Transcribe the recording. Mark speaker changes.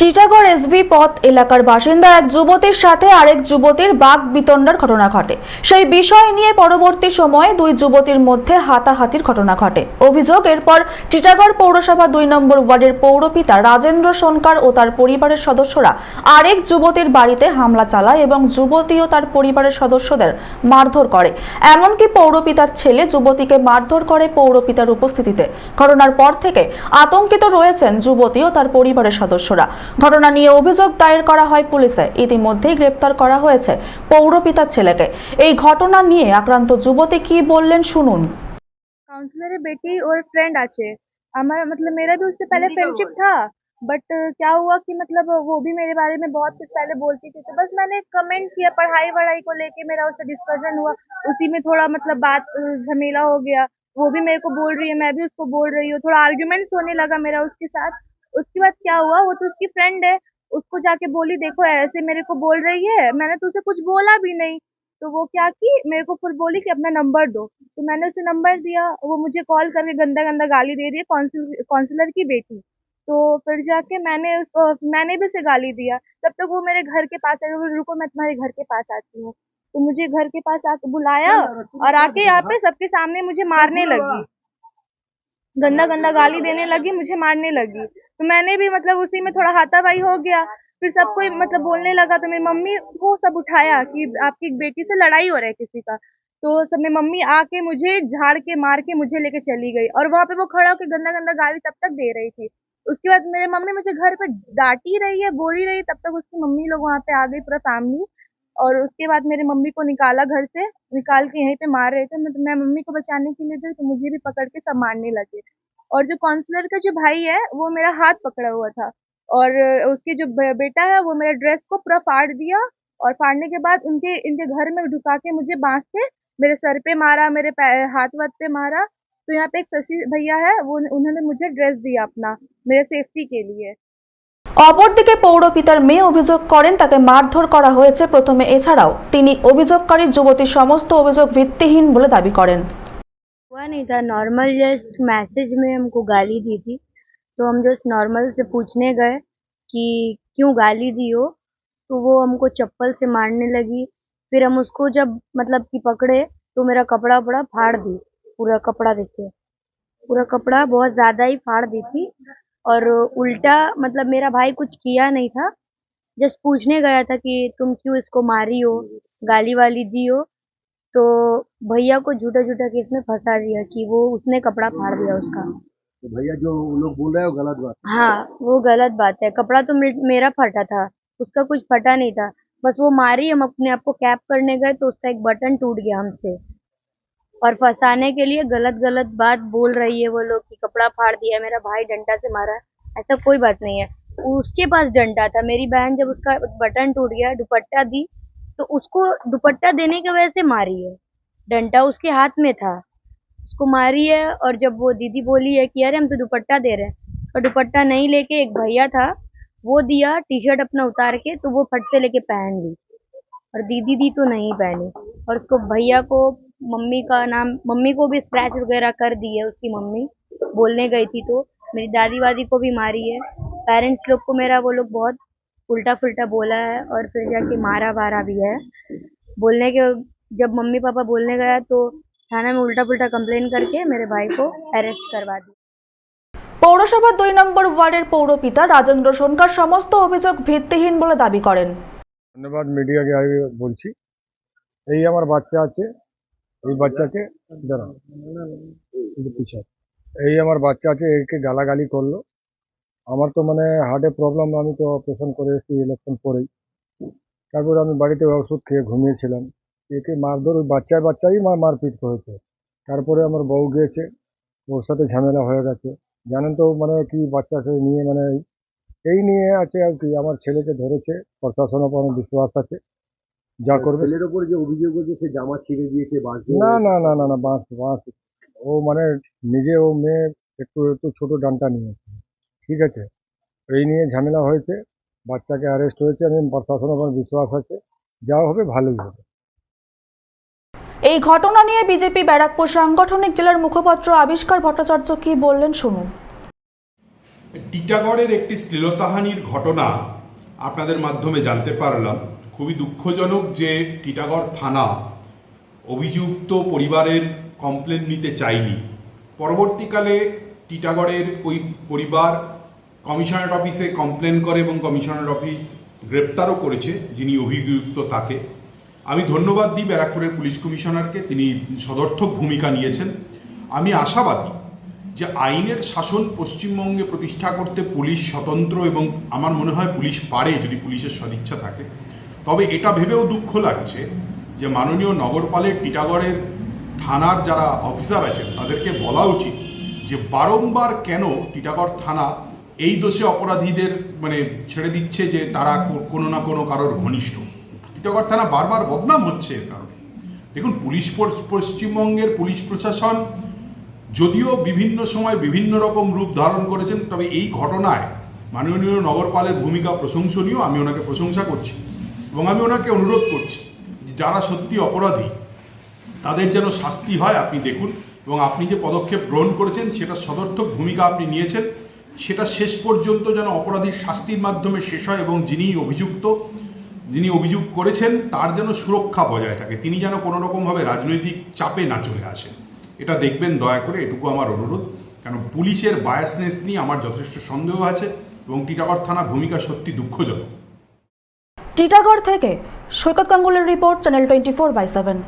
Speaker 1: Titagarh SB পথ এলাকার বাসিন্দা এক যুবতীর সাথে আরেক যুবতীর বাক বিতণ্ডার ঘটনা ঘটে। সেই বিষয় নিয়ে পরবর্তী সময়ে দুই যুবতীর মধ্যে হাতাহাতির ঘটনা ঘটে। অভিযোগ, এরপর টিটাগড় পৌরসভা 2 নম্বর ওয়ার্ডের পৌরপিতা রাজেন্দ্র সোনকার ও তার পরিবারের সদস্যরা আরেক যুবতীর বাড়িতে হামলা চালায় এবং যুবতী ও তার পরিবারের সদস্যদের মারধর করে। এমনকি পৌরপিতার ছেলে যুবতীকে মারধর করে পৌরপিতার উপস্থিতিতে। ঘটনার পর থেকে আতঙ্কিত রয়েছেন যুবতী ও তার পরিবারের সদস্যরা। ঘটনা নিয়ে অভিযোগ দায়ের করা হয় পুলিশে। ইতিমধ্যেই গ্রেপ্তার করা হয়েছে পৌরপিতার ছেলেকে। এই ঘটনা নিয়ে আক্রান্ত যুবতী কি বললেন শুনুন।
Speaker 2: काउंसलर बेटी और फ्रेंड आचे हमारा मतलब मेरा भी उससे पहले फ्रेंडशिप था। बट क्या हुआ कि मतलब वो भी मेरे बारे में बहुत कुछ पहले बोलती थी, तो बस मैंने कमेंट किया, पढ़ाई वढ़ाई को लेके मेरा उससे डिस्कशन हुआ, उसी में थोड़ा मतलब बात झमेला हो गया। वो भी मेरे को बोल रही है, मैं भी उसको बोल रही हूँ, थोड़ा आर्ग्यूमेंट्स होने लगा मेरा उसके साथ। उसके बाद क्या हुआ, वो तो उसकी फ्रेंड है, उसको जाके बोली देखो ऐसे मेरे को बोल रही है, मैंने तो उसे कुछ बोला भी नहीं। तो वो क्या की मेरे को फिर बोली कि अपना नंबर दो, तो मैंने उसे नंबर दिया। वो मुझे कॉल करके गंदा गंदा गाली दे रही है, काउंसलर की बेटी। तो फिर जाके मैंने भी उसे गाली दिया। तब तक वो मेरे घर के पास आई, वो रुको मैं तुम्हारे घर के पास आती हूँ। तो मुझे घर के पास आके बुलाया और आके यहाँ पे सबके सामने मुझे मारने लगी, गंदा गंदा गाली देने लगी, मुझे मारने लगी। तो मैंने भी मतलब उसी में थोड़ा हाथापाई हो गया। फिर सबको मतलब बोलने लगा, तो मेरी मम्मी को सब उठाया कि आपकी बेटी से लड़ाई हो रहा है किसी का। तो सब मेरी मम्मी आके मुझे झाड़ के मार के मुझे लेके चली गई, और वहाँ पे वो खड़ा होकर गंदा गंदा गाली तब तक दे रही थी। उसके बाद मेरे मम्मी मुझे घर पे डांट ही रही है, बोल ही रही है, तब तक उसकी मम्मी लोग वहाँ पे आ गई, पूरा फैमिली। और उसके बाद मेरे मम्मी को निकाला घर से, निकाल के यहीं पे मार रहे थे। मैं मम्मी को बचाने के लिए गई, तो मुझे भी पकड़ के सब मारने लगे। और जो काउंसलर का जो भाई है वो मेरा हाथ पकड़ा हुआ था, और उसके जो बेटा है वो मेरा ड्रेस को पूरा फाड़ दिया। और फाड़ने के बाद उनके इनके घर में ढुका के मुझे बांस से मेरे सर पे मारा, मेरे हाथ वाथ पे मारा। तो यहाँ पे एक शशि भैया है, वो उन्होंने मुझे ड्रेस दिया अपना मेरे सेफ्टी के लिए।
Speaker 1: অপরদিকে পৌরপিতার মেয়ে অভিযোগ করেন তাকে মারধর করা হয়েছে প্রথমে। এছাড়াও তিনি অভিযোগকারী যুবতীর সমস্ত অভিযোগ ভিত্তিহীন বলে দাবি করেন।
Speaker 3: हुआ नहीं था, नॉर्मल जस्ट मैसेज में हमको गाली दी थी, तो हम जस्ट नॉर्मल से पूछने गए कि क्यों गाली दी हो, तो वो हमको चप्पल से मारने लगी। फिर हम उसको जब मतलब कि पकड़े तो मेरा कपड़ा वपड़ा फाड़ दी, पूरा कपड़ा देखिए, पूरा कपड़ा बहुत ज़्यादा ही फाड़ दी थी। और उल्टा मतलब मेरा भाई कुछ किया नहीं था, जस्ट पूछने गया था कि तुम क्यों इसको मारी हो, गाली वाली दी हो। तो भैया को झूठा झूठा केस में फंसा दिया कि वो उसने कपड़ा फाड़ दिया उसका।
Speaker 4: तो भैया जो लोग बोल रहे हैं वो गलत बात है।
Speaker 3: हाँ, वो गलत बात है, कपड़ा तो मेरा फटा था, उसका कुछ फटा नहीं था। बस वो मारी, हम अपने आप को कैप करने गए तो उसका एक बटन टूट गया हमसे। और फंसाने के लिए गलत गलत बात बोल रही है वो लोग कि कपड़ा फाड़ दिया, मेरा भाई डंडा से मारा। ऐसा कोई बात नहीं है, उसके पास डंडा था। मेरी बहन जब उसका बटन टूट गया, दुपट्टा दी, तो उसको दुपट्टा देने की वजह से मारी है, डंडा उसके हाथ में था, उसको मारी है। और जब वो दीदी बोली है कि अरे हम तो दुपट्टा दे रहे हैं, और दुपट्टा नहीं लेके एक भैया था वो दिया, टी शर्ट अपना उतार के, तो वो फट से लेके पहन ली, और दीदी दी तो नहीं पहनी। और उसको भैया को मम्मी का नाम, मम्मी को भी स्क्रैच वगैरह कर दी है उसकी मम्मी, बोलने गई थी तो। मेरी दादी वादी को भी मारी है, पेरेंट्स लोग को मेरा वो लोग बहुत उल्टा फुल्टा बोला है, और फिर जाके मारा वारा भी है। बोलने के जब मम्मी पापा बोलने गया तो थाना में उल्टा पुल्टा कंप्लेन करके मेरे भाई को अरेस्ट करवा दी।
Speaker 1: পৌরসভা 2 নম্বর ওয়ার্ডের পৌরপিতা রাজেন্দ্র সোনকার সমস্ত অভিযোগ ভিত্তিহীন বলে দাবি করেন।
Speaker 5: ধন্যবাদ মিডিয়াকে আমি বলছি, এই আমার বাচ্চা আছে, এই বাচ্চাকে দাঁড়াও কিন্তু পিছাও, এই আমার বাচ্চা আছে, একে গালাগালি করলো। আমার তো মানে হার্টে প্রবলেম, আমি তো অপারেশন করে এসেছি ইলেকশন পরেই। তারপরে আমি বাড়িতে ওষুধ খেয়ে ঘুমিয়েছিলাম, একে মারধর, ওই বাচ্চাই মারপিট করেছে। তারপরে আমার বউ গিয়েছে, ওর সাথে ঝামেলা হয়ে গেছে। জানেন তো মানে কি বাচ্চাকে নিয়ে মানে এই নিয়ে আছে আর কি। আমার ছেলেকে ধরেছে, প্রশাসনের উপর আমার বিশ্বাস আছে, যা করবে।
Speaker 4: ছেলের উপর যে অভিযোগ হচ্ছে সে জামা ছিঁড়ে দিয়েছে, বাঁশ দিয়ে।
Speaker 5: না না না না না বাঁশ বাঁশ ও মানে নিজে, ও মেয়ে একটু একটু ছোট ডান্টা নিয়েছে, ঠিক আছে। এই নিয়ে ঝামেলা হয়েছে, বাচ্চাকে অ্যারেস্ট হয়েছে। আমি প্রশাসনের উপর বিশ্বাস আছে, যা হবে ভালোই হবে।
Speaker 1: এই ঘটনা নিয়ে বিজেপি ব্যারাকপুর সাংগঠনিক জেলার মুখপাত্র আবিষ্কার ভট্টাচার্য কি বললেন শুনুন।
Speaker 6: টিটাগড়ের একটি শ্লীলতাহানির ঘটনা আপনাদের মাধ্যমে জানতে পারলাম। খুবই দুঃখজনক যে টিটাগড় থানা অভিযুক্ত পরিবারের কমপ্লেন নিতে চায়নি। পরবর্তীকালে টিটাগড়ের ওই পরিবার কমিশনারেট অফিসে কমপ্লেন করে এবং কমিশনারেট অফিস গ্রেপ্তারও করেছে যিনি অভিযুক্ত তাকে। আমি ধন্যবাদ দিই ব্যারাকপুরের পুলিশ কমিশনারকে, তিনি সদর্থক ভূমিকা নিয়েছেন। আমি আশাবাদী যে আইনের শাসন পশ্চিমবঙ্গে প্রতিষ্ঠা করতে পুলিশ স্বতন্ত্র এবং আমার মনে হয় পুলিশ পারে যদি পুলিশের সদিচ্ছা থাকে। তবে এটা ভেবেও দুঃখ লাগছে যে মাননীয় নগরপালের টিটাগড়ের থানার যারা অফিসার আছেন তাদেরকে বলা উচিত যে বারংবার কেন টিটাগড় থানা এই দোষে অপরাধীদের ছেড়ে দিচ্ছে যে তারা কোনো না কোনো কারোর ঘনিষ্ঠ। টিটাগড় থানা বারবার বদনাম হচ্ছে এর কারণে। দেখুন, পশ্চিমবঙ্গের পুলিশ প্রশাসন যদিও বিভিন্ন সময় বিভিন্ন রকম রূপ ধারণ করেছেন, তবে এই ঘটনায় মাননীয় নগরপালের ভূমিকা প্রশংসনীয়। আমি ওনাকে প্রশংসা করছি এবং আমি ওনাকে অনুরোধ করছি যারা সত্যি অপরাধী তাদের যেন শাস্তি হয় আপনি দেখুন, এবং আপনি যে পদক্ষেপ গ্রহণ করেছেন সেটা সদর্থক ভূমিকা আপনি নিয়েছেন, সেটা শেষ পর্যন্ত যেন অপরাধীর শাস্তির মাধ্যমে শেষ হয় এবং যিনি অভিযোগ করেছেন তার যেন সুরক্ষা বজায় থাকে, তিনি যেন কোনো রকমভাবে রাজনৈতিক চাপে না চলে আসেন। এটা দেখবেন দয়া করে, এটুকু আমার অনুরোধ। কারণ পুলিশের বায়াসনেস নিয়ে আমার যথেষ্ট সন্দেহ আছে এবং টিটাগড় থানা ভূমিকা সত্যি দুঃখজনক।
Speaker 1: টিটাগড় থেকে সৈকত গাঙ্গুলির রিপোর্ট, চ্যানেল 24/7।